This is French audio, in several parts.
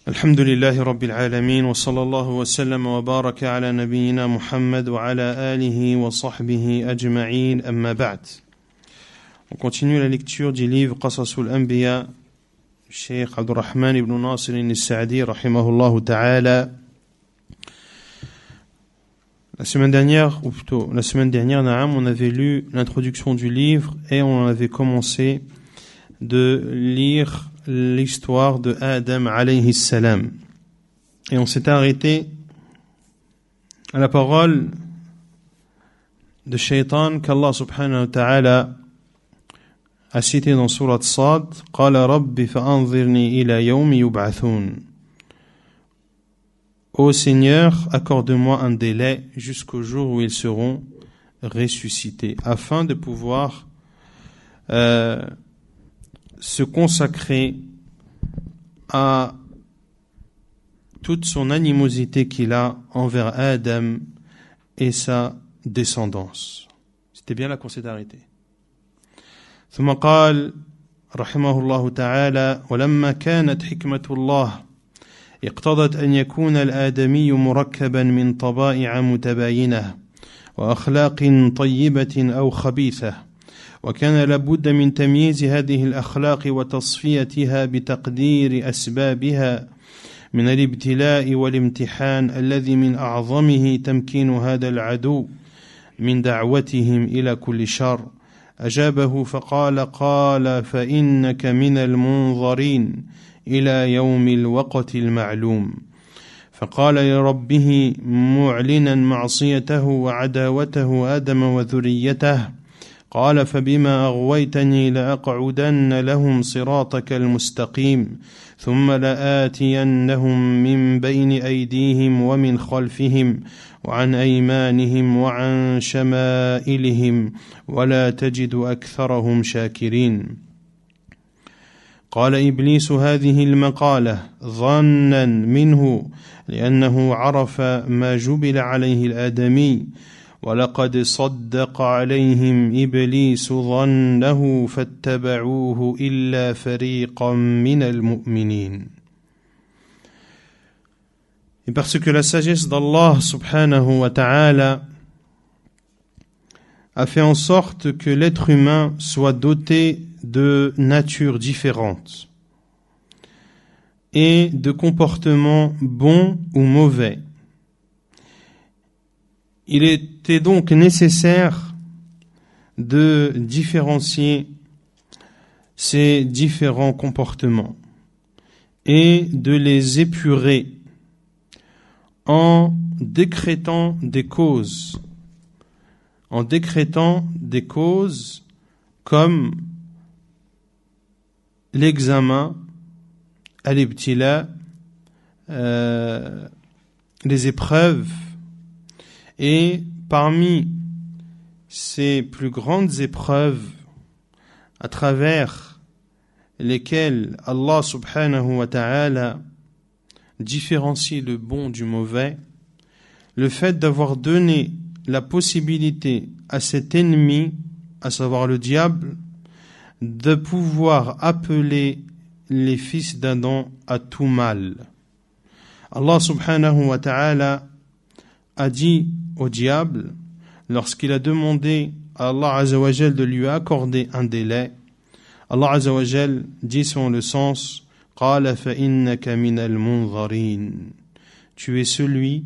الحمد لله رب العالمين وصلى الله وسلم وبارك على نبينا محمد وعلى آله وصحبه أجمعين أما بعد. On continue la lecture du livre Qasasul Anbiya, Cheikh Abdurrahman ibn Nasir al-Sa'di rahimahullah ta'ala. La semaine dernière, on avait lu l'introduction du livre et on avait commencé de lire l'histoire de Adam alayhi salam. Et on s'était arrêté à la parole de Shaitan qu'Allah subhanahu wa ta'ala a cité dans Surat Sad. Qala rabbi fa'anzirni ila yawmi yub'athun. Ô Seigneur, accorde-moi un délai jusqu'au jour où ils seront ressuscités, afin de pouvoir se consacrer à toute son animosité qu'il a envers Adam et sa descendance. C'était bien là qu'on s'est arrêté. ثم قال رحمه الله تعالى ولما كانت حكمة الله اقتضت أن يكون الآدمي مركبا من طبائع متباينة وأخلاق طيبة أو خبيثة، وكان لابد من تمييز هذه الأخلاق وتصفيتها بتقدير أسبابها من الابتلاء والامتحان الذي من أعظمه تمكين هذا العدو من دعوتهم إلى كل شر. أجابه فقال فإنك من المنظرين إلى يوم الوقت المعلوم. فقال لربه معلنا معصيته وعداوته آدم وذريته قال فبما أغويتني لأقعدن لهم صراطك المستقيم ثم لآتينهم من بين أيديهم ومن خلفهم وعن أيمانهم وعن شمائلهم ولا تجد أكثرهم شاكرين. قال إبليس هذه المقالة ظنا منه لأنه عرف ما جبل عليه الآدمي، ولقد صدق عليهم إبليس ظنه فاتبعوه إلا فريقا من المؤمنين. Et parce que la sagesse d'Allah subhanahu wa ta'ala a fait en sorte que l'être humain soit doté de natures différentes et de comportements bons ou mauvais, il était donc nécessaire de différencier ces différents comportements et de les épurer en décrétant des causes comme l'examen, al-ibtila, les épreuves. Et parmi ces plus grandes épreuves à travers lesquelles Allah subhanahu wa ta'ala différencie le bon du mauvais, le fait d'avoir donné la possibilité à cet ennemi, à savoir le diable, de pouvoir appeler les fils d'Adam à tout mal. Allah subhanahu wa ta'ala a dit au diable, lorsqu'il a demandé à Allah Azza wa Jal de lui accorder un délai, Allah Azza wa Jal dit selon le sens قال فإنك من المنظرين. Tu es celui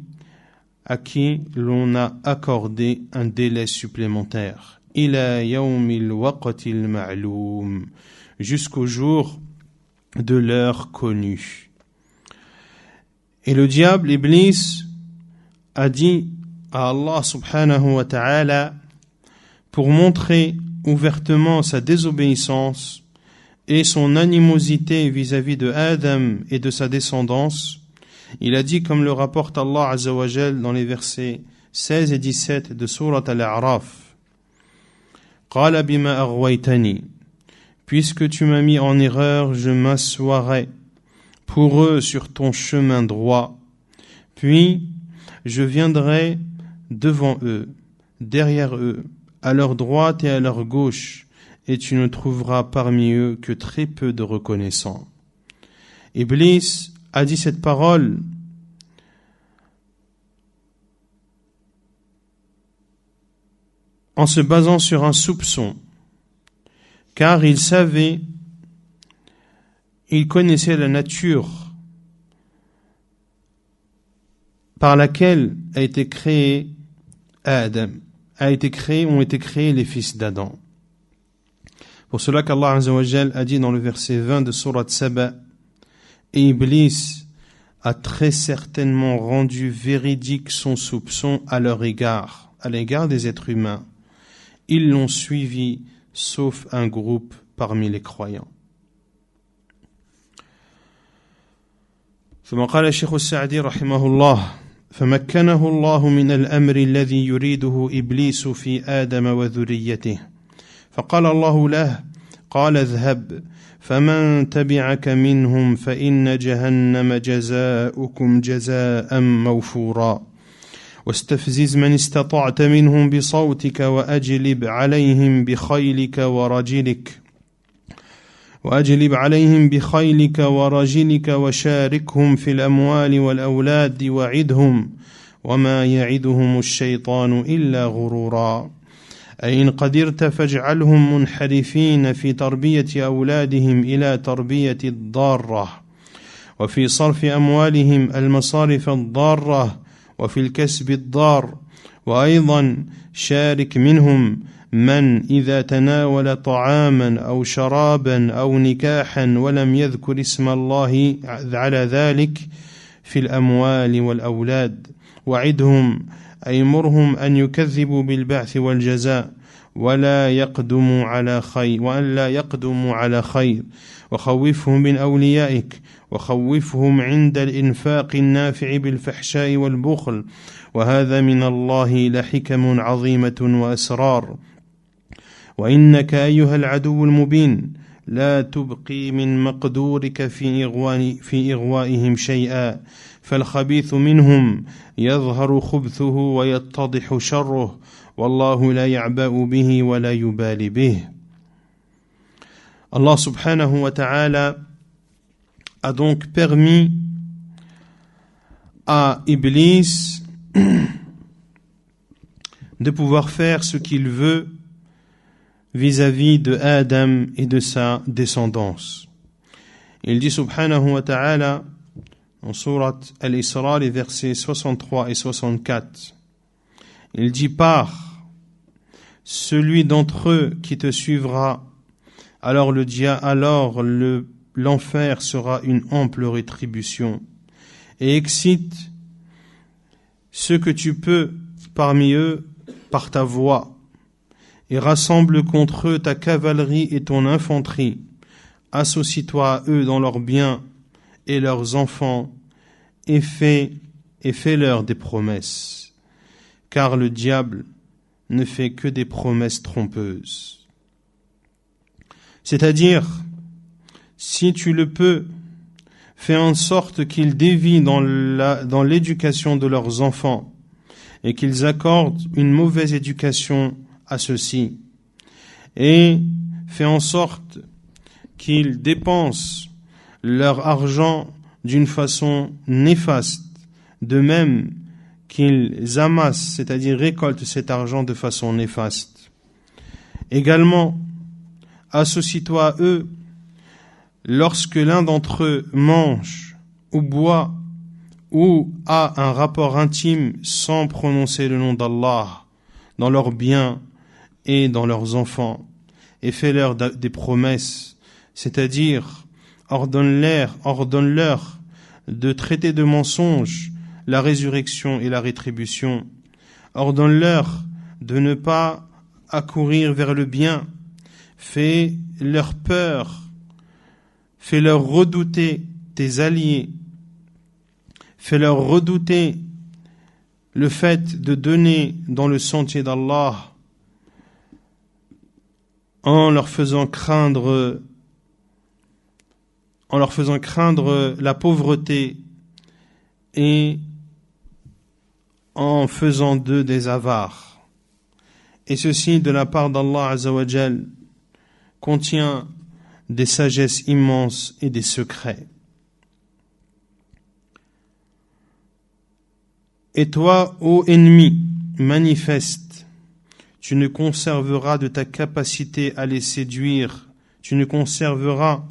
à qui l'on a accordé un délai supplémentaire. إلى يوم الوقت المعلوم. Jusqu'au jour de l'heure connue. Et le diable, Iblis, a dit à Allah subhanahu wa ta'ala, pour montrer ouvertement sa désobéissance et son animosité vis-à-vis de Adam et de sa descendance, il a dit, comme le rapporte Allah Azza wa Jal dans les versets 16 et 17 de Surat Al-A'raf, Qala bima aghwaytani, puisque tu m'as mis en erreur, je m'assoirai pour eux sur ton chemin droit, puis je viendrai devant eux, derrière eux, à leur droite et à leur gauche, et tu ne trouveras parmi eux que très peu de reconnaissants. Iblis a dit cette parole en se basant sur un soupçon, car il savait, il connaissait la nature par laquelle a été créé Adam, ont été créés les fils d'Adam. Pour cela qu'Allah Azza wa Jal a dit dans le verset 20 de Surat Saba, et Iblis a très certainement rendu véridique son soupçon à l'égard des êtres humains. Ils l'ont suivi, sauf un groupe parmi les croyants. ثم قال الشيخ السعدي رحمه الله فمكنه الله من الأمر الذي يريده إبليس في آدم وذريته فقال الله له قال اذهب فمن تبعك منهم فإن جهنم جزاؤكم جزاء موفورا واستفزز من استطعت منهم بصوتك وأجلب عليهم بخيلك ورجلك وشاركهم في الأموال والأولاد وعدهم وما يعدهم الشيطان إلا غرورا أي إن قدرت فاجعلهم منحرفين في تربية أولادهم إلى تربية الضارة وفي صرف أموالهم المصارف الضارة وفي الكسب الضار وأيضا شارك منهم من إذا تناول طعاما أو شرابا أو نكاحا ولم يذكر اسم الله على ذلك في الأموال والأولاد وعدهم أي مرهم أن يكذبوا بالبعث والجزاء وأن لا يقدموا على خير وخوفهم من أوليائك وخوفهم عند الإنفاق النافع بالفحشاء والبخل وهذا من الله لحكم عظيمة وأسرار وإنك أيها العدو المبين لا تبقي من مقدورك في إغوائهم شيئا فالخبيث منهم يظهر خبثه ويتضح شره والله لا يعبأ به ولا يبالي به. Allah subhanahu wa ta'ala a donc permis à Iblis de pouvoir faire ce qu'il veut vis-à-vis de Adam et de sa descendance. Il dit subhanahu wa ta'ala en surat Al-Isra, les versets 63 et 64, il dit pars, celui d'entre eux qui te suivra, alors l'enfer sera une ample rétribution, et excite ce que tu peux parmi eux par ta voix, et rassemble contre eux ta cavalerie et ton infanterie, associe-toi à eux dans leurs biens et leurs enfants, et fais-leur des promesses, car le diable ne fait que des promesses trompeuses. C'est-à-dire, si tu le peux, fais en sorte qu'ils dévient dans l'éducation de leurs enfants et qu'ils accordent une mauvaise éducation à ceux-ci, et fais en sorte qu'ils dépensent leur argent d'une façon néfaste, de même qu'ils amassent, c'est-à-dire récoltent cet argent de façon néfaste. Également, associe-toi à eux lorsque l'un d'entre eux mange ou boit ou a un rapport intime sans prononcer le nom d'Allah dans leurs biens et dans leurs enfants, et fais-leur des promesses, c'est-à-dire ordonne-leur de traiter de mensonge la résurrection et la rétribution, ordonne-leur de ne pas accourir vers le bien, fais-leur peur, fais-leur redouter tes alliés, fais-leur redouter le fait de donner dans le sentier d'Allah en leur faisant craindre la pauvreté et en faisant d'eux des avares. Et ceci de la part d'Allah Azza wa Jal contient des sagesses immenses et des secrets. Et toi, ô ennemi manifeste, tu ne conserveras de ta capacité à les séduire, tu ne conserveras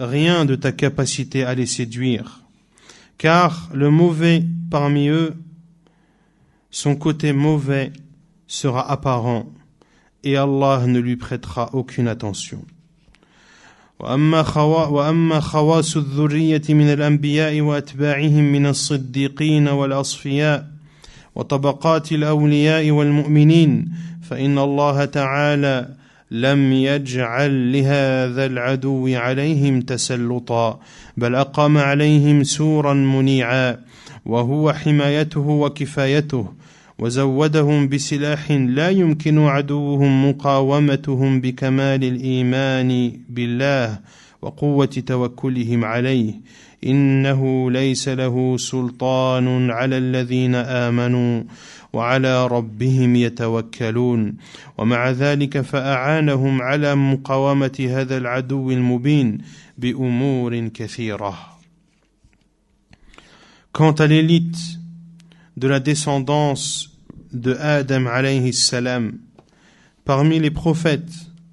rien de ta capacité à les séduire, car le mauvais parmi eux, son côté mauvais sera apparent, et Allah ne lui prêtera aucune attention. وأما خواص الذرية من الأنبياء وأتباعهم من الصديقين والأصفياء وطبقات الأولياء والمؤمنين فإن الله تعالى لم يجعل لهذا العدو عليهم تسلطا بل أقام عليهم سورا منيعا وهو حمايته وكفايته وزودهم بسلاح لا يمكن عدوهم مقاومتهم بكمال الإيمان بالله وقوة توكلهم عليه إنه ليس له سلطان على الذين آمنوا وعلى ربهم يتوكلون ومع ذلك فأعانهم على مقاومة هذا العدو المبين بأمور كثيرة. Quant à l'élite de la descendance de Adam alayhi salam, parmi les prophètes,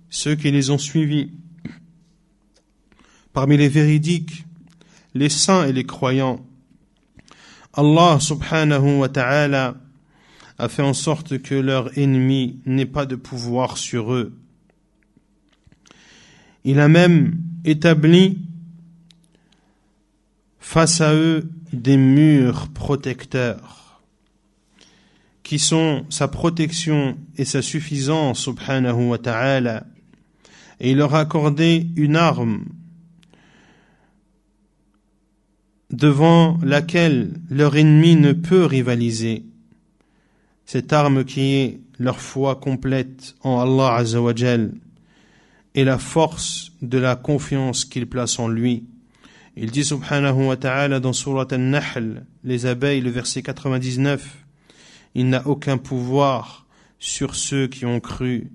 ceux qui les ont suivis, parmi les véridiques, les saints et les croyants, Allah subhanahu wa ta'ala a fait en sorte que leur ennemi n'ait pas de pouvoir sur eux. Il a même établi face à eux des murs protecteurs qui sont sa protection et sa suffisance subhanahu wa ta'ala, et il leur a accordé une arme devant laquelle leur ennemi ne peut rivaliser, cette arme qui est leur foi complète en Allah Azza wa Jal et la force de la confiance qu'ils placent en lui. Il dit subhanahu wa ta'ala dans Surat An-Nahl, les abeilles, le verset 99, il n'a aucun pouvoir sur ceux qui ont cru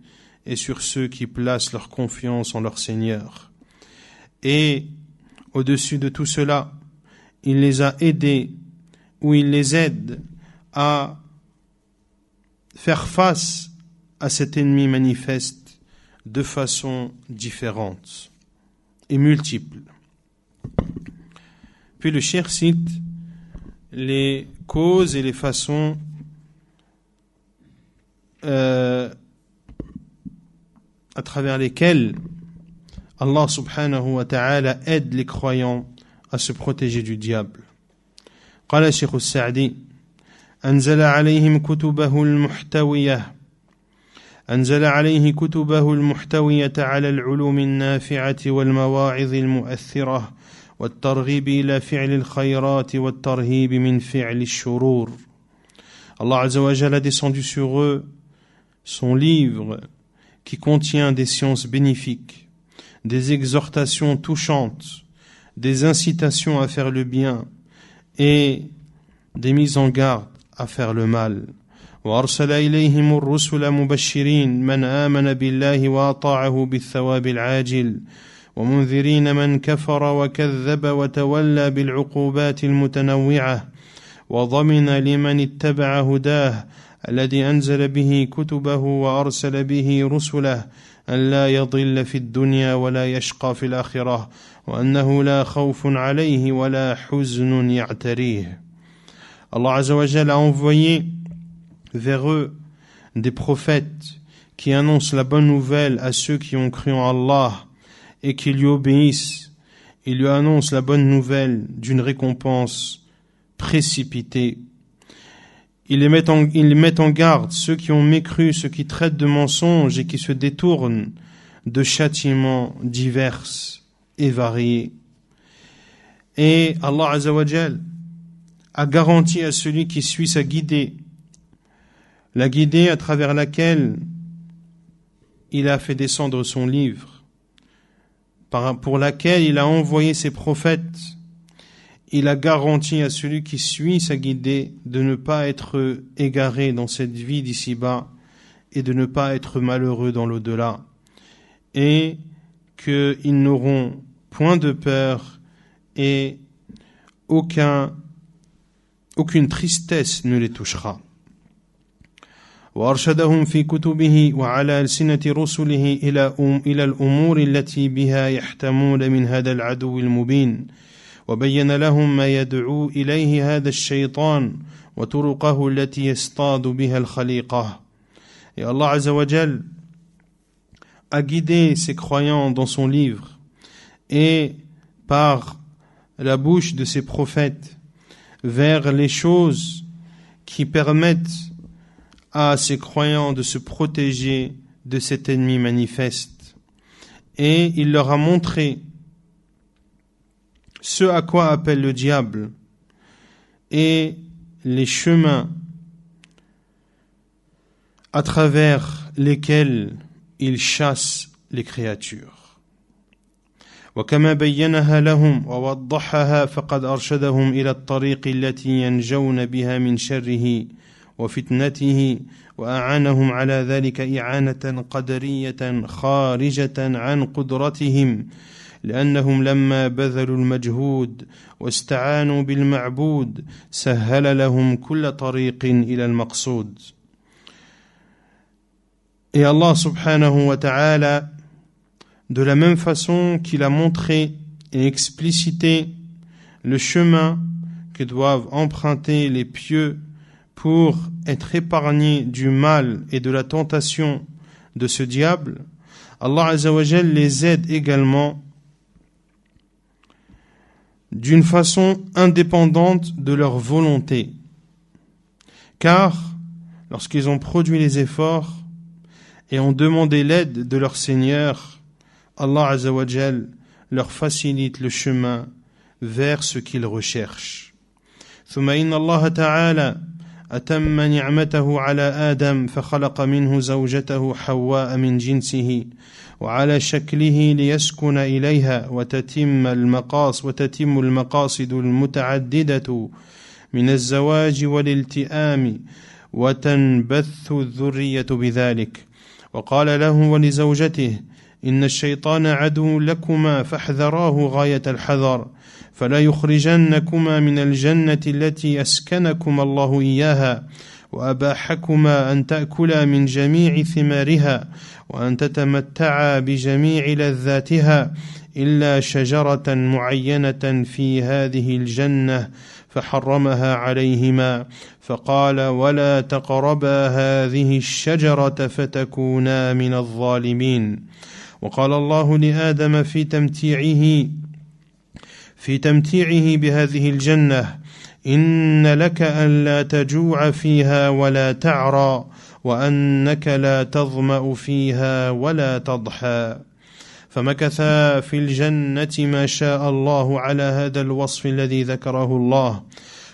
et sur ceux qui placent leur confiance en leur Seigneur. Et au-dessus de tout cela, il les a aidés ou il les aide à faire face à cet ennemi manifeste de façon différente et multiple. Puis le cheikh cite les causes et les façons à travers lesquelles Allah subhanahu wa ta'ala aide les croyants à se protéger du diable. قال الشيخ السعدي أنزل عليه كتبه المحتوية على العلوم النافعة والمواعظ المؤثرة والترغيب إلى فعل الخيرات والترهيب من فعل الشرور. Allah Azza wa Jalla a descendu sur eux son livre qui contient des sciences bénéfiques, des exhortations touchantes, des incitations à faire le bien et des mises en garde à faire le mal. وأرسل إليهم الرسل مبشرين من آمن بالله وأطاعه بالثواب العاجل ومنذرين من كفر وكذب وتولى بالعقوبات المتنوعة وضمن لمن اتبع هداه الذي أنزل به كتبه وأرسل به رسله أن لا يضل في الدنيا ولا يشقى في الآخرة وأنه لا خوف عليه ولا حزن يعتريه. Allah Azza wa Jalla a envoyé vers eux des prophètes qui annoncent la bonne nouvelle à ceux qui ont cru en Allah et qui lui obéissent. Il lui annonce la bonne nouvelle d'une récompense précipitée. Il les met en garde ceux qui ont mécru, ceux qui traitent de mensonges et qui se détournent de châtiments divers et variés. Et Allah Azza wa Jal a garanti à celui qui suit sa guidée, la guidée à travers laquelle il a fait descendre son livre, pour laquelle il a envoyé ses prophètes. Il a garanti à celui qui suit sa guidée de ne pas être égaré dans cette vie d'ici-bas et de ne pas être malheureux dans l'au-delà, et qu'ils n'auront point de peur et aucun aucune tristesse ne les touchera. وأرشدهم في كتبه وعلى ألسنة رسله إلى الأمور التي بها يحتمون من هذا العدو المبين وبين لهم ما يدعو إليه هذا الشيطان وطرقه التي يصطاد بها الخليقة. Et Allah Azza wa Jal a guidé ses croyants dans son livre et par la bouche de ses prophètes vers les choses qui permettent à ses croyants de se protéger de cet ennemi manifeste. Et il leur a montré ce à quoi appelle le diable et les chemins à travers lesquels il chasse les créatures. وكما بينها لهم ووضحها فقد أرشدهم إلى الطريق التي ينجون بها من شره وفتنته وأعانهم على ذلك إعانة قدرية خارجة عن قدرتهم لأنهم لما بذلوا المجهود واستعانوا بالمعبود سهل لهم كل طريق إلى المقصود. Et Allah subhanahu wa ta'ala, de la même façon qu'il a montré et explicité le chemin que doivent emprunter les pieux pour être épargnés du mal et de la tentation de ce diable, Allah Azza wa Jal les aide également d'une façon indépendante de leur volonté. Car lorsqu'ils ont produit les efforts et ont demandé l'aide de leur Seigneur, Allah Azza wa Jal leur facilite le chemin vers ce qu'ils recherchent. ثم إن الله تعالى أتم نعمته على آدم فخلق منه زوجته حواء من جنسه وعلى شكله ليسكن إليها وتتم المقاصد المتعددة من الزواج والالتئام وتنبث الذرية بذلك. وقال له ولزوجته إن الشيطان عدو لكما فاحذراه غاية الحذر فلا يخرجنكما من الجنة التي أسكنكما الله إياها وأباحكما أن تأكلا من جميع ثمارها وأن تتمتعا بجميع لذاتها إلا شجرة معينة في هذه الجنة فحرمها عليهما فقال ولا تقربا هذه الشجرة فتكونا من الظالمين. وقال الله لآدم في تمتيعه بهذه الجنة إن لك ألا تجوع فيها ولا تعرى وأنك لا تظمأ فيها ولا تضحى. فمكثا في الجنة ما شاء الله على هذا الوصف الذي ذكره الله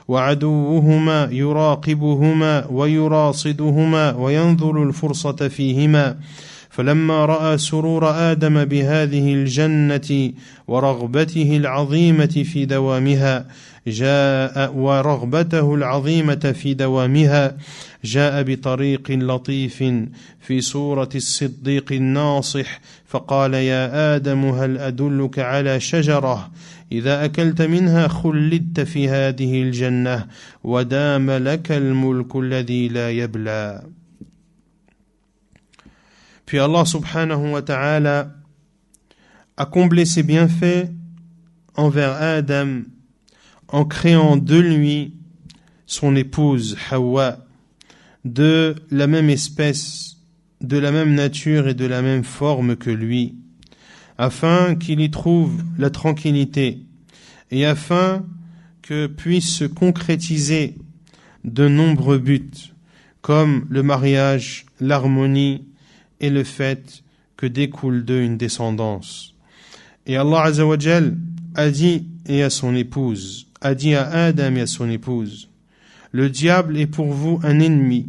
وعدوهما يراقبهما ويراصدهما وينظر الفرصة فيهما فلما رأى سرور آدم بهذه الجنة ورغبته العظيمة في دوامها جاء بطريق لطيف في صورة الصديق الناصح فقال يا آدم هل أدلك على شجرة إذا أكلت منها خلدت في هذه الجنة ودام لك الملك الذي لا يبلى. Puis Allah subhanahu wa ta'ala a comblé ses bienfaits envers Adam en créant de lui son épouse Hawa, de la même espèce, de la même nature et de la même forme que lui, afin qu'il y trouve la tranquillité et afin que puissent se concrétiser de nombreux buts comme le mariage, l'harmonie et le fait que découle d'eux une descendance. Et Allah Azza wa Jal a dit à son épouse, a dit à Adam et à son épouse, le diable est pour vous un ennemi,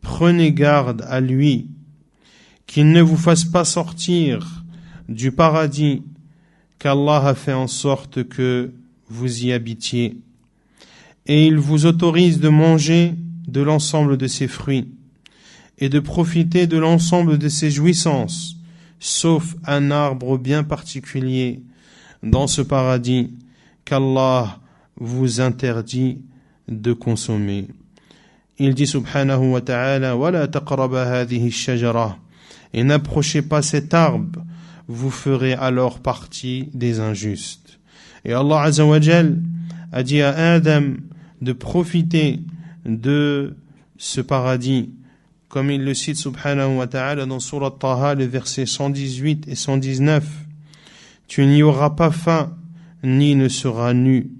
prenez garde à lui, qu'il ne vous fasse pas sortir du paradis qu'Allah a fait en sorte que vous y habitiez. Et il vous autorise de manger de l'ensemble de ses fruits et de profiter de l'ensemble de ses jouissances, sauf un arbre bien particulier dans ce paradis qu'Allah vous interdit de consommer. Il dit subhanahu wa ta'ala وَلَا تَقْرَبَ هَذِهِ الشَّجَرَةِ et n'approchez pas cet arbre, vous ferez alors partie des injustes. Et Allah Azza wa Jal a dit à Adam de profiter de ce paradis, comme il le cite subhanahu wa ta'ala dans Surat Taha, les versets 118 et 119. Tu n'y auras pas faim, ni ne seras nu.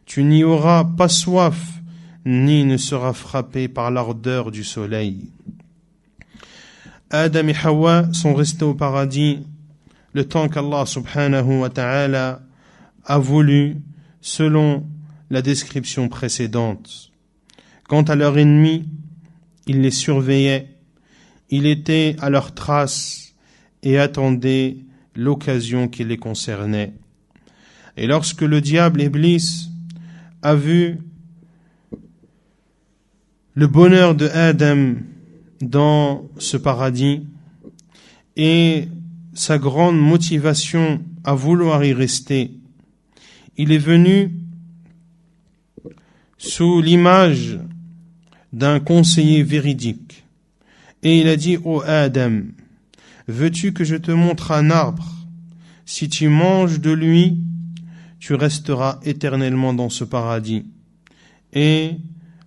Tu n'y auras pas soif, ni ne seras frappé par l'ardeur du soleil. Adam et Hawa sont restés au paradis le temps qu'Allah subhanahu wa ta'ala a voulu, selon la description précédente. Quant à leur ennemi, il les surveillait, il était à leur trace et attendait l'occasion qui les concernait. Et lorsque le diable Iblis a vu le bonheur de Adam dans ce paradis et sa grande motivation à vouloir y rester, il est venu sous l'image d'un conseiller véridique et il a dit: ô Adam, veux-tu que je te montre un arbre? Si tu manges de lui, tu resteras éternellement dans ce paradis et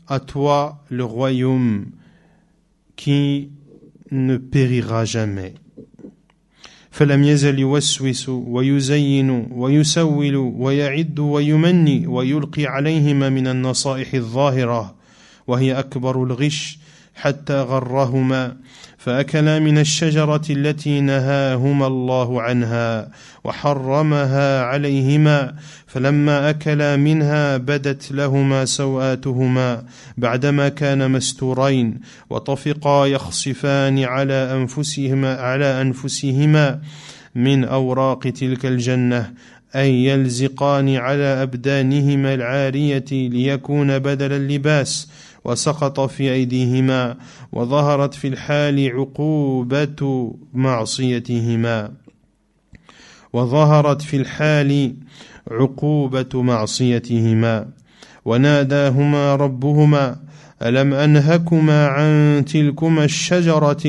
à toi le royaume qui ne périra jamais. فلم يزل يوسوس ويزين ويسول ويعد ويمني ويلقي عليهما من النصائح الظاهرة وهي أكبر الغش حتى غرهما فأكلا من الشجرة التي نهاهما الله عنها وحرمها عليهما فلما أكلا منها بدت لهما سوآتهما بعدما كان مستورين وطفقا يخصفان على أنفسهما من أوراق تلك الجنة أي يلزقان على أبدانهما العارية ليكون بدل اللباس وسقط في أيديهما وظهرت في الحال عقوبة معصيتهما وناداهما ربهما ألم أنهكما عن تلكما الشجرة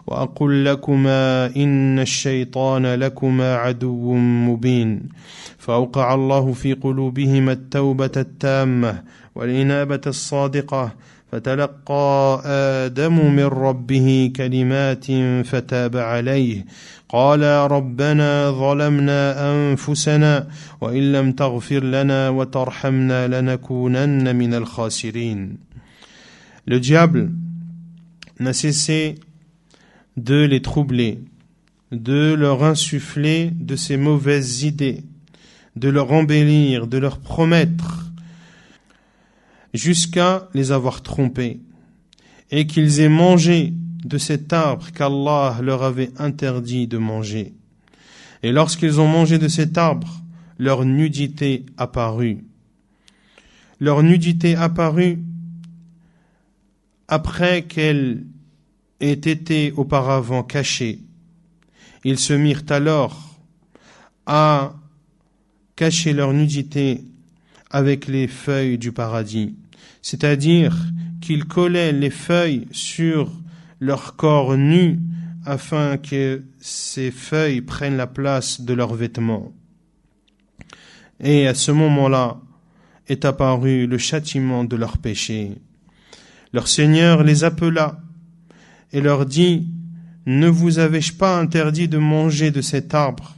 وأقل لكما إن الشيطان لكما عدو مبين فأوقع الله في قلوبهما التوبة التامة والإنابة الصادقة فتلقى آدم من ربه كلمات فتاب عليه قال ربنا ظلمنا أنفسنا وإن لم تغفر لنا وترحمنا لنكونن من الخاسرين. Le diable n'a cessé de les troubler, de leur insuffler de ses mauvaises idées, de leur embellir, de leur promettre, jusqu'à les avoir trompés, et qu'ils aient mangé de cet arbre qu'Allah leur avait interdit de manger. Et lorsqu'ils ont mangé de cet arbre, leur nudité apparut. Leur nudité apparut après qu'elle ait été auparavant cachée. Ils se mirent alors à cacher leur nudité avec les feuilles du paradis, c'est-à-dire qu'ils collaient les feuilles sur leur corps nu afin que ces feuilles prennent la place de leurs vêtements. Et à ce moment-là est apparu le châtiment de leurs péchés. Leur Seigneur les appela et leur dit: ne vous avais-je pas interdit de manger de cet arbre?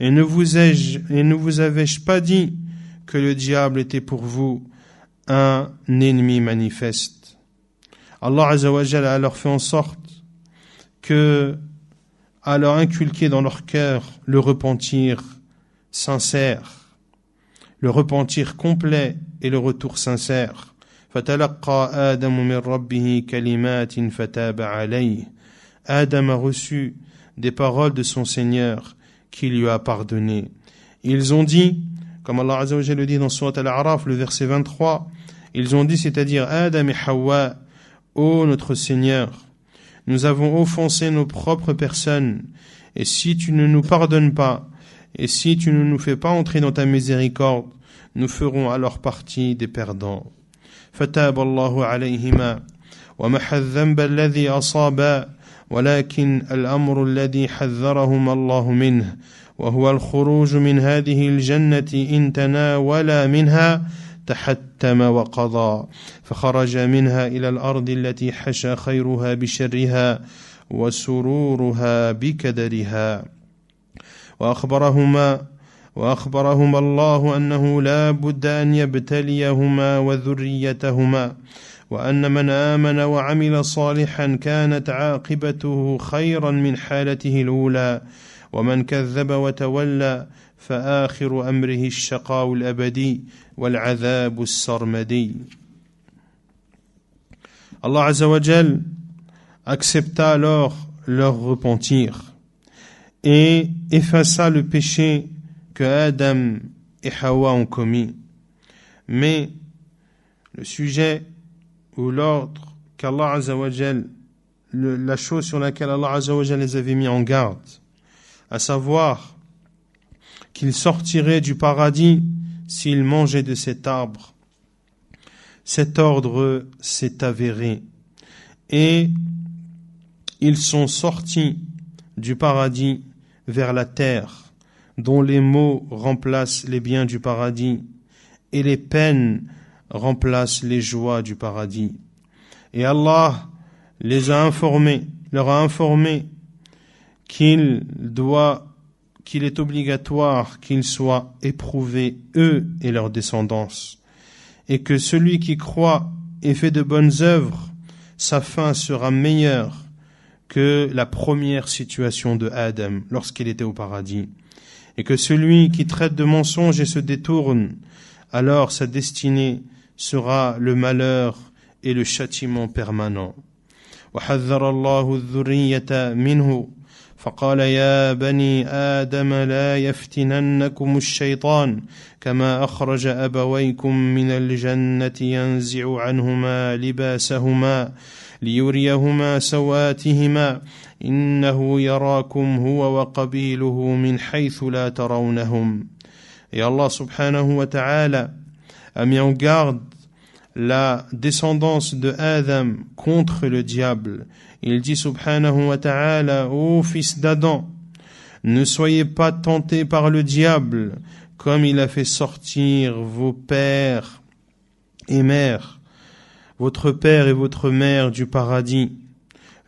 Et ne vous avais-je pas dit que le diable était pour vous un ennemi manifeste? Allah Azza wa Jalla a alors fait en sorte que, à leur inculquer dans leur cœur le repentir sincère, le repentir complet et le retour sincère. فَتَلَقَّى آدَمُ مِنْ رَبِّهِ كَلِمَاتٍ فَتَابَ عَلَيْهِ. Adam a reçu des paroles de son Seigneur qui lui a pardonné. Ils ont dit, comme Allah Azza wa Jalla le dit dans Surat Al-A'raf, le verset 23, ils ont dit, c'est-à-dire Adam et Hawa: ô notre Seigneur, nous avons offensé nos propres personnes, et si tu ne nous pardonnes pas, et si tu ne nous fais pas entrer dans ta miséricorde, nous ferons alors partie des perdants. فتاب الله عليهما ومحى الذنب الذي أصابا ولكن الأمر الذي حذرهما الله منه وهو الخروج من هذه الجنة إن تناولا منها تحتم وقضى فخرج منها إلى الأرض التي حشى خيرها بشرها وسرورها بكدرها وأخبرهما الله أنه لا بد أن يبتليهما وذريتهما وأن من آمن وعمل صالحا كانت عاقبته خيرا من حالته الأولى ومن كذب وتولى فآخر أمره الشقاء الأبدي والعذاب السرمدي. Allah Azza wa Jal accepta alors leur repentir et effaça le péché que Adam et Hawa ont commis. Mais le sujet ou l'ordre qu'Allah Azza wa Jal, la chose sur laquelle Allah Azza wa Jal les avait mis en garde, à savoir qu'ils sortiraient du paradis s'ils mangeaient de cet arbre, cet ordre s'est avéré et ils sont sortis du paradis vers la terre, dont les maux remplacent les biens du paradis et les peines remplacent les joies du paradis. Et Allah leur a informé qu'il est obligatoire qu'ils soient éprouvés, eux et leur descendance, et que celui qui croit et fait de bonnes œuvres, sa fin sera meilleure que la première situation de Adam lorsqu'il était au paradis, et que celui qui traite de mensonges et se détourne, alors sa destinée sera le malheur et le châtiment permanent. وحذر الله الذرية منه فقال يا بني آدم لا يفتننكم الشيطان كما أخرج أبويكم من الجنة ينزع عنهما لباسهما ليريهما سواتهما إنه يراكم هو وقبيله من حيث لا ترونهم. Et Allah subhanahu wa ta'ala a mis en garde la descendance de Adam contre le diable. Il dit subhanahu wa ta'ala: ô fils d'Adam, ne soyez pas tentés par le diable, comme il a fait sortir vos pères et mères, votre père et votre mère du paradis,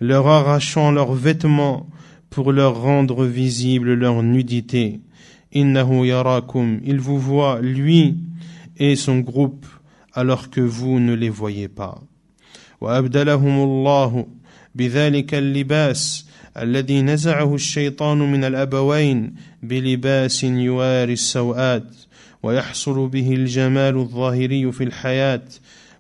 leur arrachant leurs vêtements pour leur rendre visible leur nudité. Innahu yarakum, il vous voit, lui et son groupe, alors que vous ne les voyez pas. وأبدلهم بذلك اللباس الذي نزعه الشيطان من الأبوين بلباس يواري السوءات ويحصل به الجمال الظاهري في الحياة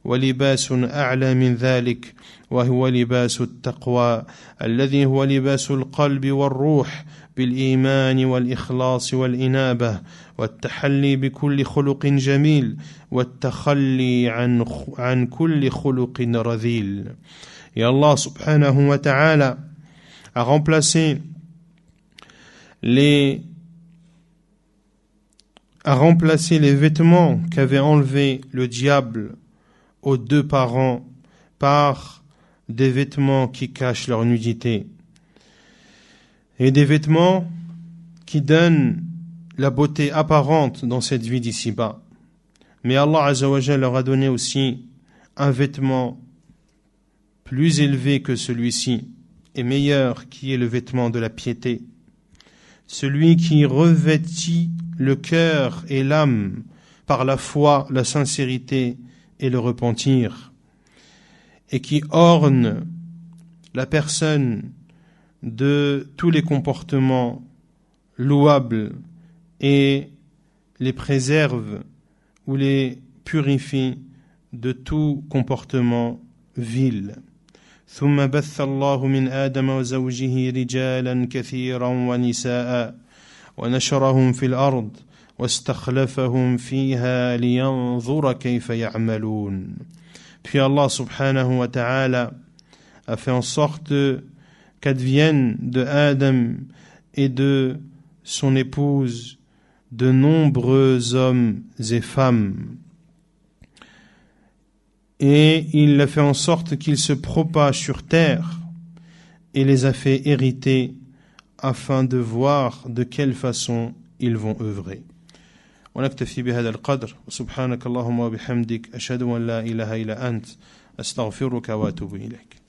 ولباس أعلى من ذلك وهو لباس التقوى الذي هو لباس القلب والروح بالإيمان والإخلاص والإنابة والتحلي بكل خلق جميل والتخلي عن كل خلق رذيل. Et Allah subhanahu wa ta'ala a remplacé les vêtements qu'avait enlevés le diable aux deux parents par des vêtements qui cachent leur nudité et des vêtements qui donnent la beauté apparente dans cette vie d'ici-bas. Mais Allah Azza wa Jalla leur a donné aussi un vêtement plus élevé que celui-ci et meilleur, qui est le vêtement de la piété, celui qui revêtit le cœur et l'âme par la foi, la sincérité et le repentir, et qui orne la personne de tous les comportements louables et les préserve ou les purifie de tout comportement vil. ثم بث الله من آدم وزوجه رجالا كثيرا ونساء ونشرهم في الأرض واستخلفهم فيها لينظر كيف يعملون. Puis Allah subhanahu wa ta'ala a fait en sorte qu'advienne de Adam et de son épouse de nombreux hommes et femmes, et il a fait en sorte qu'ils se propagent sur terre et les a fait hériter afin de voir de quelle façon ils vont œuvrer. ونكتفي بهذا القدر سبحانك اللهم وبحمدك أشهد أن لا إله إلا أنت أستغفرك وأتوب إليك.